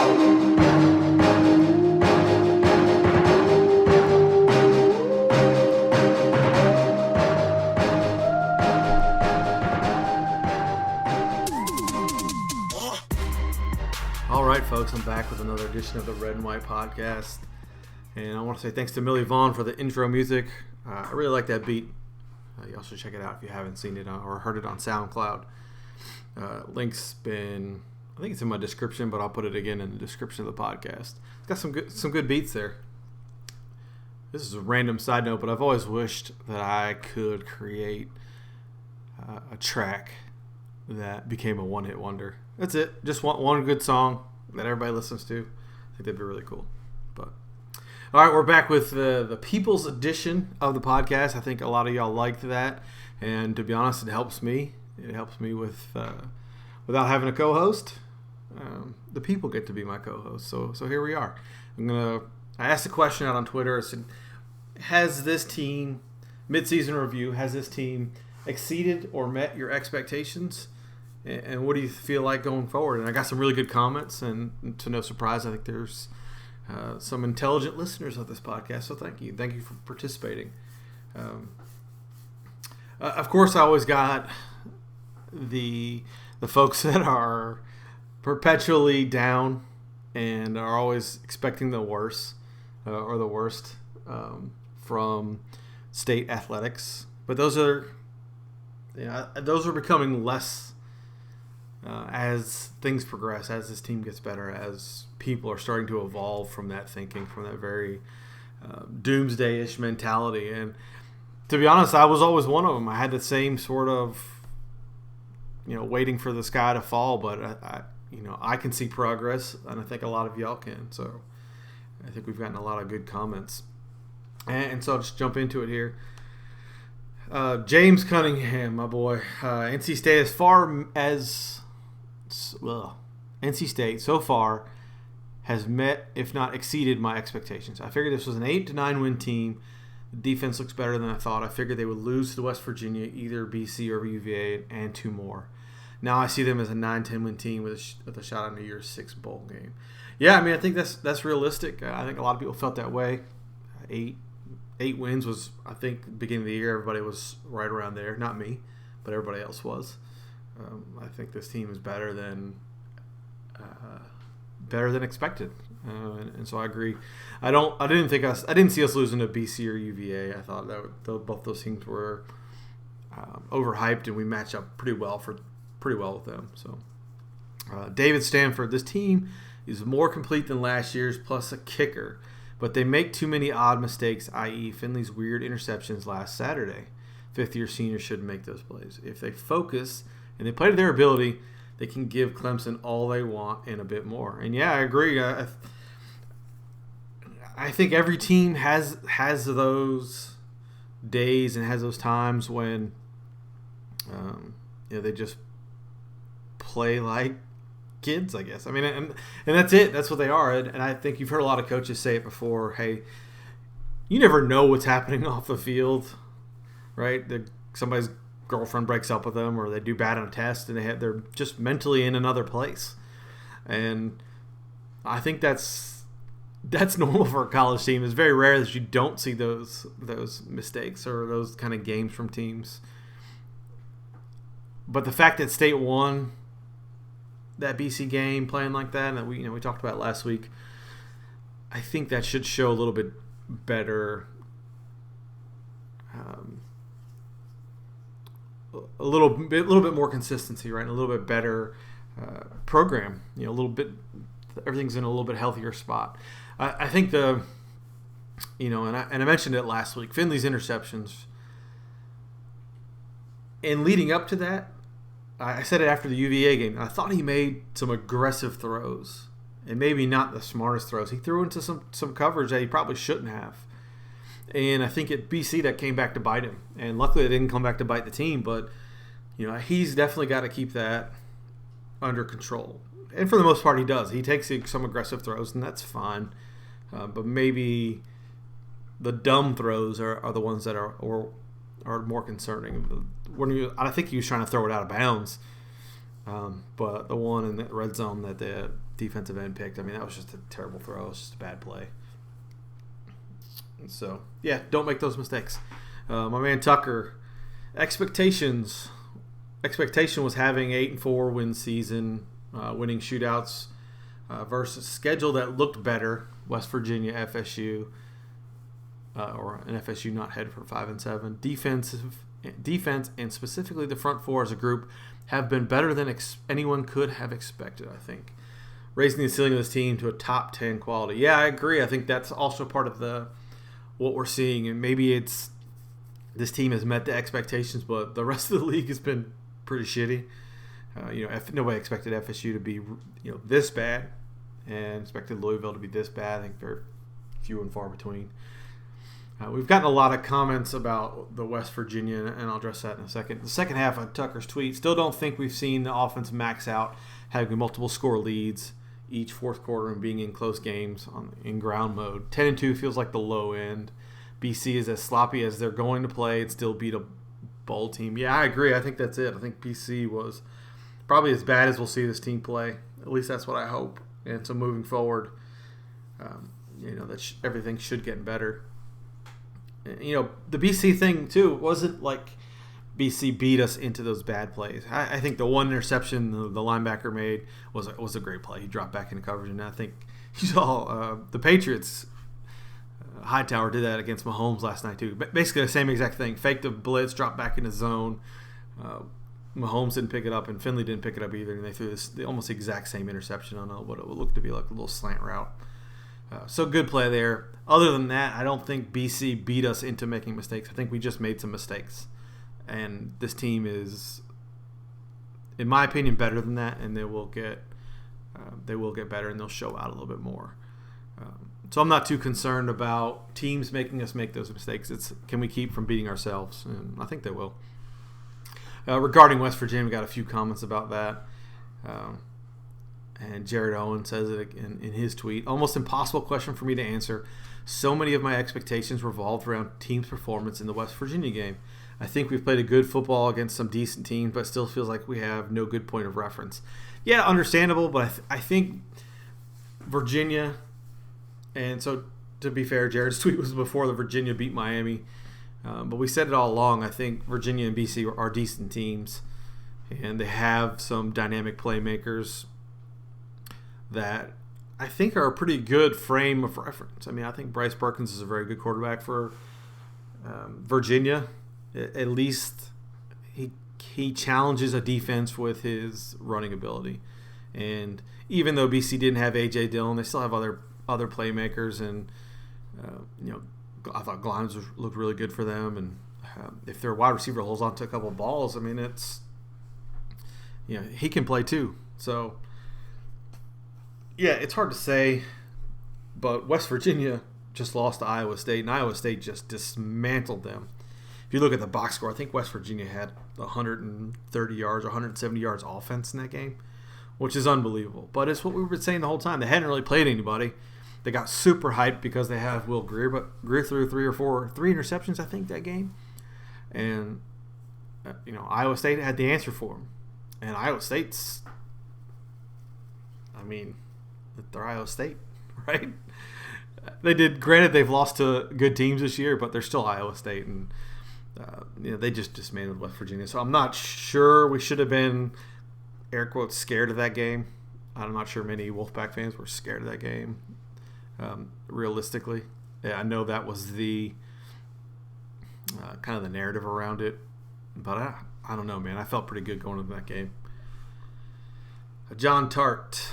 All right, folks, I'm back with another edition of the Red and White Podcast. And I want to say thanks to Millie Vaughn for the intro music. I really like that beat. You also check it out if you haven't seen it or heard it on SoundCloud. Link's been, I think it's in my description, but I'll put it again in the description of the podcast. It's got some good beats there. This is a random side note, but I've always wished that I could create a track that became a one-hit wonder. That's it. Just one good song that everybody listens to. I think that'd be really cool. But all right, we're back with the People's Edition of the podcast. I think a lot of y'all liked that, and to be honest, it helps me. It helps me with without having a co-host. The people get to be my co-host. So here we are. I asked a question out on Twitter. I said, has this team, mid-season review, has this team exceeded or met your expectations? And what do you feel like going forward? And I got some really good comments, and to no surprise, I think there's some intelligent listeners of this podcast. So thank you. Thank you for participating. Of course, I always got the folks that are perpetually down and are always expecting the worst or the worst from state athletics. But those are becoming less as things progress, as this team gets better, as people are starting to evolve from that thinking, from that very doomsday-ish mentality. And to be honest, I was always one of them. I had the same sort of, waiting for the sky to fall, but I can see progress, and I think a lot of y'all can. So I think we've gotten a lot of good comments. And so I'll just jump into it here. James Cunningham, my boy. NC State so far has met, if not exceeded, my expectations. I figured this was an 8-9 win team. The defense looks better than I thought. I figured they would lose to West Virginia, either BC or UVA, and two more. Now I see them as a 9-10 win team with a shot on New Year's Six bowl game. Yeah, I think that's realistic. I think a lot of people felt that way. Eight wins was, I think, beginning of the year, everybody was right around there. Not me, but everybody else was. I think this team is better than expected, and so I agree. I didn't see us losing to BC or UVA. I thought that both those teams were overhyped, and we match up pretty well with them. So, David Stanford, this team is more complete than last year's, plus a kicker. But they make too many odd mistakes, i.e. Finley's weird interceptions last Saturday. Fifth-year seniors shouldn't make those plays. If they focus and they play to their ability, they can give Clemson all they want and a bit more. And, yeah, I agree. I think every team has those days and has those times when they just play like kids, I guess. And that's it. That's what they are. And I think you've heard a lot of coaches say it before. Hey, you never know what's happening off the field, right? Somebody's girlfriend breaks up with them, or they do bad on a test, and they're just mentally in another place. And I think that's normal for a college team. It's very rare that you don't see those mistakes or those kind of games from teams. But the fact that State won that BC game playing like that, and that we talked about last week, I think that should show a little bit better, a little bit more consistency, right? And a little bit better program. A little bit, everything's in a little bit healthier spot. I think and I mentioned it last week. Finley's interceptions, and leading up to that, I said it after the UVA game. I thought he made some aggressive throws, and maybe not the smartest throws. He threw into some coverage that he probably shouldn't have. And I think at BC that came back to bite him. And luckily it didn't come back to bite the team. But, he's definitely got to keep that under control. And for the most part he does. He takes some aggressive throws, and that's fine. But maybe the dumb throws are the ones that are more concerning. I think he was trying to throw it out of bounds, but the one in the red zone that defensive end picked. I mean, that was just a terrible throw. It was just a bad play. And so, yeah, don't make those mistakes. My man Tucker, expectation was having 8-4 win season, winning shootouts versus schedule that looked better. West Virginia, FSU, or an FSU not headed for 5-7. Defense and specifically the front four as a group have been better than anyone could have expected, I think. Raising the ceiling of this team to a top 10 quality. Yeah, I agree. I think that's also part of what we're seeing. And maybe it's this team has met the expectations, but the rest of the league has been pretty shitty. Nobody expected FSU to be this bad, and expected Louisville to be this bad. I think very few and far between. We've gotten a lot of comments about the West Virginia, and I'll address that in a second. The second half of Tucker's tweet, still don't think we've seen the offense max out, having multiple score leads each fourth quarter and being in close games in ground mode. 10-2 feels like the low end. BC is as sloppy as they're going to play and still beat a bowl team. Yeah, I agree. I think that's it. I think BC was probably as bad as we'll see this team play. At least that's what I hope. And so moving forward, everything should get better. The BC thing, too, wasn't like BC beat us into those bad plays. I think the one interception the linebacker made was a great play. He dropped back into coverage, and I think you saw the Patriots. Hightower did that against Mahomes last night, too. Basically the same exact thing. Faked the blitz, dropped back into zone. Mahomes didn't pick it up, and Finley didn't pick it up either, and they threw the almost exact same interception on what it looked to be like a little slant route. So good play there. Other than that, I don't think BC beat us into making mistakes. I think we just made some mistakes. And this team is, in my opinion, better than that, and they will get better, and they'll show out a little bit more. So I'm not too concerned about teams making us make those mistakes. It's can we keep from beating ourselves? And I think they will. Regarding West Virginia, we got a few comments about that. And Jared Owen says it in his tweet. Almost impossible question for me to answer. So many of my expectations revolved around team's performance in the West Virginia game. I think we've played a good football against some decent teams, but still feels like we have no good point of reference. Yeah, understandable, but I think Virginia, and so to be fair, Jared's tweet was before the Virginia beat Miami. But we said it all along. I think Virginia and BC are decent teams, and they have some dynamic playmakers that I think are a pretty good frame of reference. I mean, I think Bryce Perkins is a very good quarterback for Virginia. At least he challenges a defense with his running ability. And even though BC didn't have A.J. Dillon, they still have other playmakers. And, I thought Grimes looked really good for them. And if their wide receiver holds on to a couple of balls, I mean, it's, he can play too. So, yeah, it's hard to say, but West Virginia just lost to Iowa State, and Iowa State just dismantled them. If you look at the box score, I think West Virginia had 130 yards or 170 yards offense in that game, which is unbelievable. But it's what we've been saying the whole time. They hadn't really played anybody. They got super hyped because they have Will Grier, but Grier threw three interceptions, I think, that game. And, Iowa State had the answer for him. And Iowa State's, they're Iowa State, right? Granted, they've lost to good teams this year, but they're still Iowa State, and they just dismantled West Virginia. So I'm not sure we should have been, air quotes, scared of that game. I'm not sure many Wolfpack fans were scared of that game. Realistically, I know that was the kind of the narrative around it, but I don't know, man. I felt pretty good going into that game. John Tart,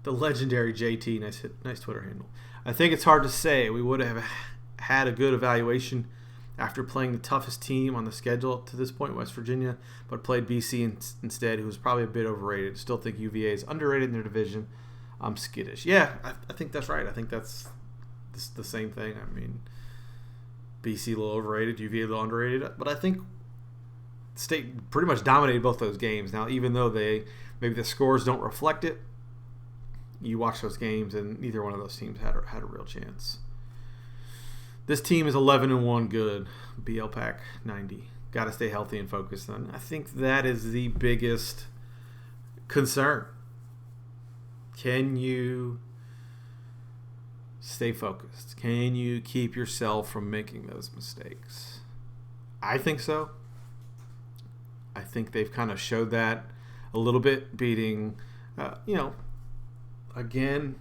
the legendary JT, nice Twitter handle. I think it's hard to say we would have had a good evaluation after playing the toughest team on the schedule to this point, West Virginia, but played BC instead, who was probably a bit overrated. Still think UVA is underrated in their division. I'm skittish. Yeah, I think that's right. I think that's the same thing. I mean, BC a little overrated, UVA a little underrated, but I think State pretty much dominated both those games. Now, even though maybe the scores don't reflect it, you watch those games, and neither one of those teams had a real chance. This team is 11-1 good. BL Pack 90. Got to stay healthy and focused. And I think that is the biggest concern. Can you stay focused? Can you keep yourself from making those mistakes? I think so. I think they've kind of showed that a little bit, beating, again,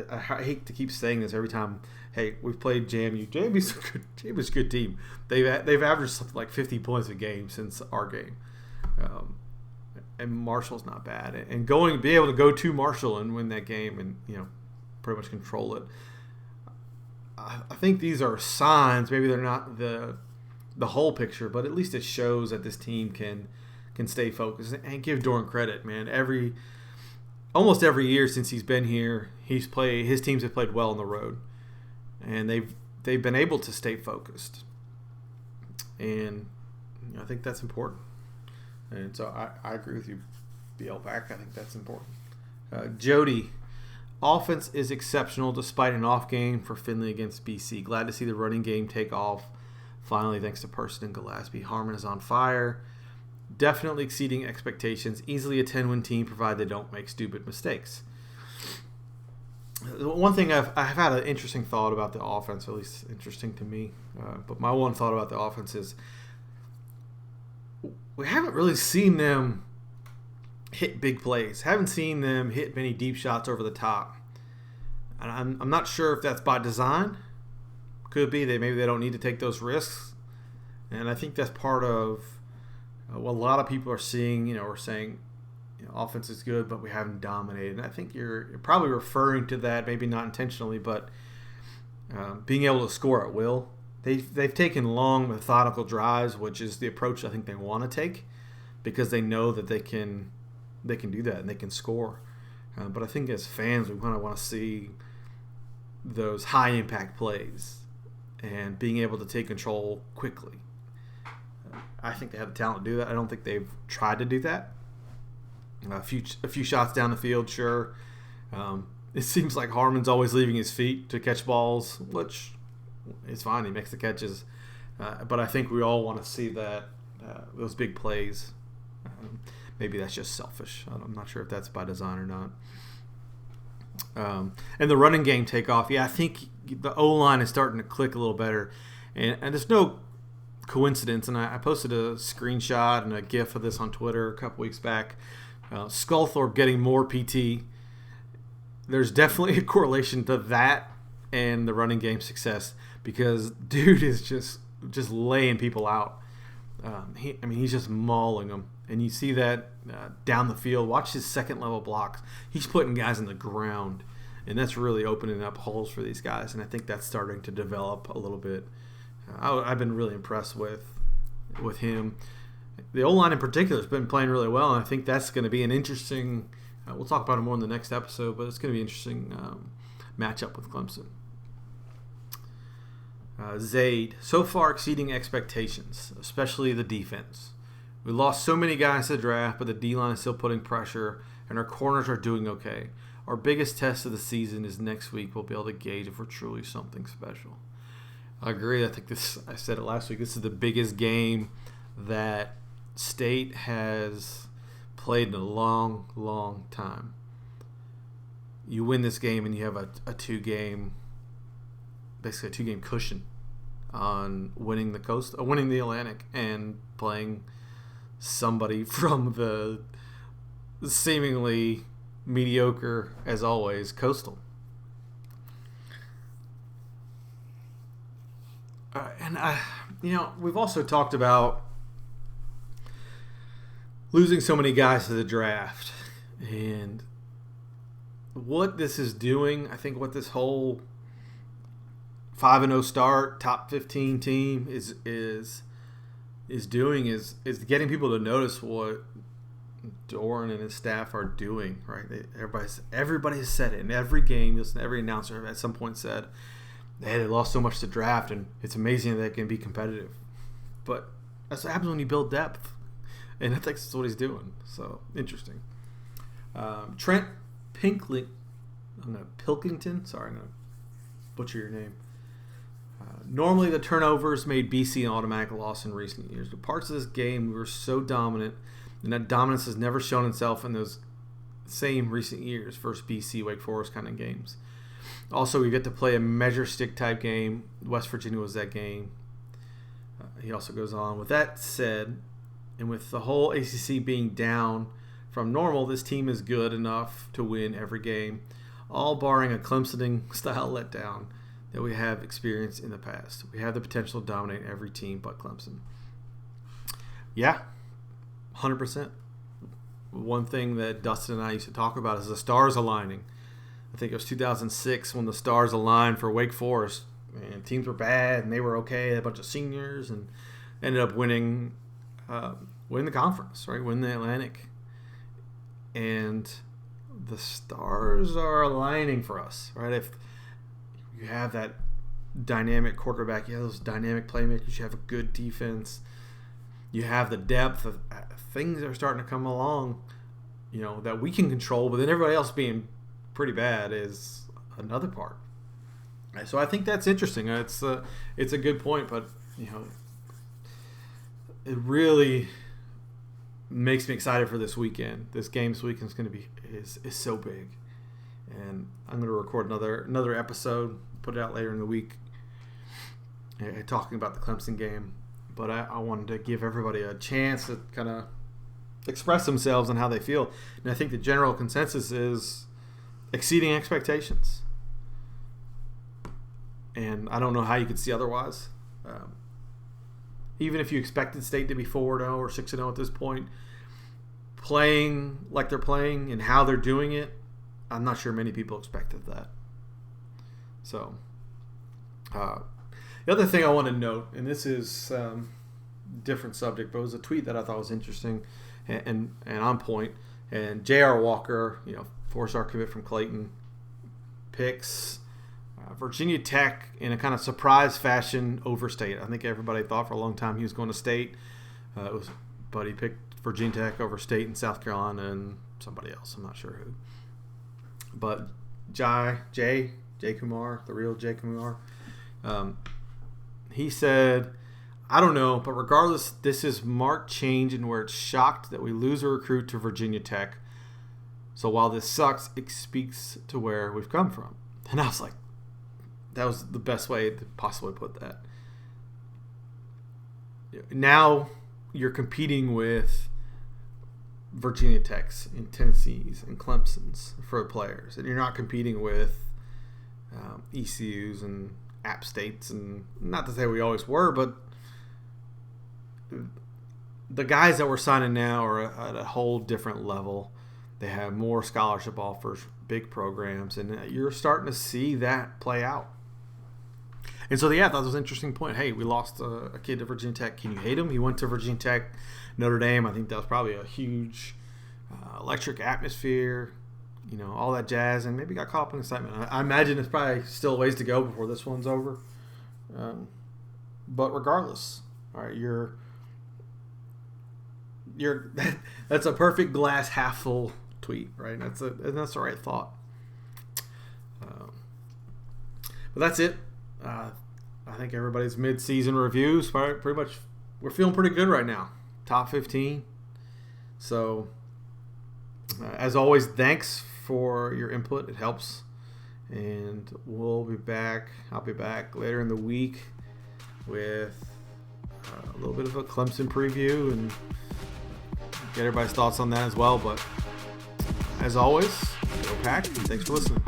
I hate to keep saying this every time. Hey, we've played JMU. JMU's a good team. They've averaged something like 50 points a game since our game, and Marshall's not bad. And be able to go to Marshall and win that game, and pretty much control it. I think these are signs. Maybe they're not the whole picture, but at least it shows that this team can stay focused. And give Doeren credit, man. Almost every year since he's been here, his teams have played well on the road, and they've been able to stay focused. And I think that's important. And so I agree with you, BL Back. I think that's important. Jody, offense is exceptional despite an off game for Finley against BC. Glad to see the running game take off. Finally, thanks to Person and Gillespie. Harmon is on fire. Definitely exceeding expectations. Easily a 10-win team, provided they don't make stupid mistakes. One thing I've had an interesting thought about the offense, at least interesting to me. But my one thought about the offense is we haven't really seen them hit big plays. Haven't seen them hit many deep shots over the top. And I'm not sure if that's by design. Could be maybe they don't need to take those risks. And I think that's part of what a lot of people are seeing. We're saying offense is good, but we haven't dominated. And I think you're probably referring to that, maybe not intentionally, but being able to score at will. They've taken long, methodical drives, which is the approach I think they want to take, because they know that they can do that and they can score. But I think as fans, we kind of want to see those high impact plays and being able to take control quickly. I think they have the talent to do that. I don't think they've tried to do that. A few shots down the field, sure. It seems like Harmon's always leaving his feet to catch balls, which is fine. He makes the catches. But I think we all want to see that those big plays. Maybe that's just selfish. I'm not sure if that's by design or not. And the running game take off. Yeah, I think the O-line is starting to click a little better. And there's no coincidence, and I posted a screenshot and a GIF of this on Twitter a couple weeks back. Sculthorpe getting more PT. There's definitely a correlation to that and the running game success, because dude is just laying people out. He's just mauling them, and you see that down the field. Watch his second level blocks. He's putting guys in the ground, and that's really opening up holes for these guys. And I think that's starting to develop a little bit. I've been really impressed with him. The O-line in particular has been playing really well, and I think that's going to be an interesting we'll talk about it more in the next episode, but it's going to be an interesting matchup with Clemson. Zaid, so far exceeding expectations, especially the defense. We lost so many guys to the draft, but the D-line is still putting pressure, and our corners are doing okay. Our biggest test of the season is next week. We'll be able to gauge if we're truly something special. I agree. I said it last week. This is the biggest game that State has played in a long, long time. You win this game and you have a two-game cushion on winning the Atlantic and playing somebody from the seemingly mediocre, as always, Coastal. We've also talked about losing so many guys to the draft, and what this is doing. I think what this whole 5-0 start, top 15 team is doing is getting people to notice what Doeren and his staff are doing. Right? Everybody has said it in every game. Every announcer at some point said, "Hey, they lost so much to draft, and it's amazing that they can be competitive." But that's what happens when you build depth, and I think that's what he's doing. So interesting. Trent Pilkington. Sorry, I'm gonna butcher your name. Normally, the turnovers made BC an automatic loss in recent years, but parts of this game we were so dominant, and that dominance has never shown itself in those same recent years, first BC, Wake Forest kind of games. Also, we get to play a measure stick type game. West Virginia was that game. He also goes on, with that said, and with the whole ACC being down from normal, this team is good enough to win every game, all barring a Clemsoning-style letdown that we have experienced in the past. We have the potential to dominate every team but Clemson. Yeah, 100%. One thing that Dustin and I used to talk about is the stars aligning. I think it was 2006 when the stars aligned for Wake Forest. And teams were bad and they were okay, a bunch of seniors, and ended up winning the conference, right? Win the Atlantic. And the stars are aligning for us, right? If you have that dynamic quarterback, you have those dynamic playmakers, you have a good defense, you have the depth of things that are starting to come along, that we can control, but then everybody else being pretty bad is another part. So I think that's interesting. It's a good point, but it really makes me excited for this weekend. This game this weekend is so big, and I'm going to record another episode, put it out later in the week, talking about the Clemson game. But I wanted to give everybody a chance to kind of express themselves on how they feel, and I think the general consensus is exceeding expectations. And I don't know how you could see otherwise. Even if you expected State to be 4-0 or 6-0 at this point, playing like they're playing and how they're doing it, I'm not sure many people expected that. So, the other thing I want to note, and this is different subject, but it was a tweet that I thought was interesting and on point. And J.R. Walker, 4-star commit from Clayton, picks Virginia Tech in a kind of surprise fashion over State. I think everybody thought for a long time he was going to State. But he picked Virginia Tech over State and South Carolina and somebody else. I'm not sure who. But Jay Kumar, the real Jay Kumar, he said, I don't know, but regardless, this is marked change in where it's shocked that we lose a recruit to Virginia Tech. So while this sucks, it speaks to where we've come from. And I was like, that was the best way to possibly put that. Now you're competing with Virginia Tech's and Tennessee's and Clemson's for players. And you're not competing with ECU's and App States. And not to say we always were, but the guys that we're signing now are at a whole different level. They have more scholarship offers, big programs, and you're starting to see that play out. And so, I thought it was an interesting point. Hey, we lost a kid to Virginia Tech. Can you hate him? He went to Virginia Tech, Notre Dame. I think that was probably a huge electric atmosphere, all that jazz, and maybe got caught up in excitement. I imagine it's probably still a ways to go before this one's over. But regardless, all right, you're that's a perfect glass half full tweet, right? That's the right thought. But that's it. I think everybody's mid-season reviews pretty much, we're feeling pretty good right now. Top 15. So, as always, thanks for your input. It helps. And we'll be back. I'll be back later in the week with a little bit of a Clemson preview and get everybody's thoughts on that as well. But as always, go Pack, and thanks for listening.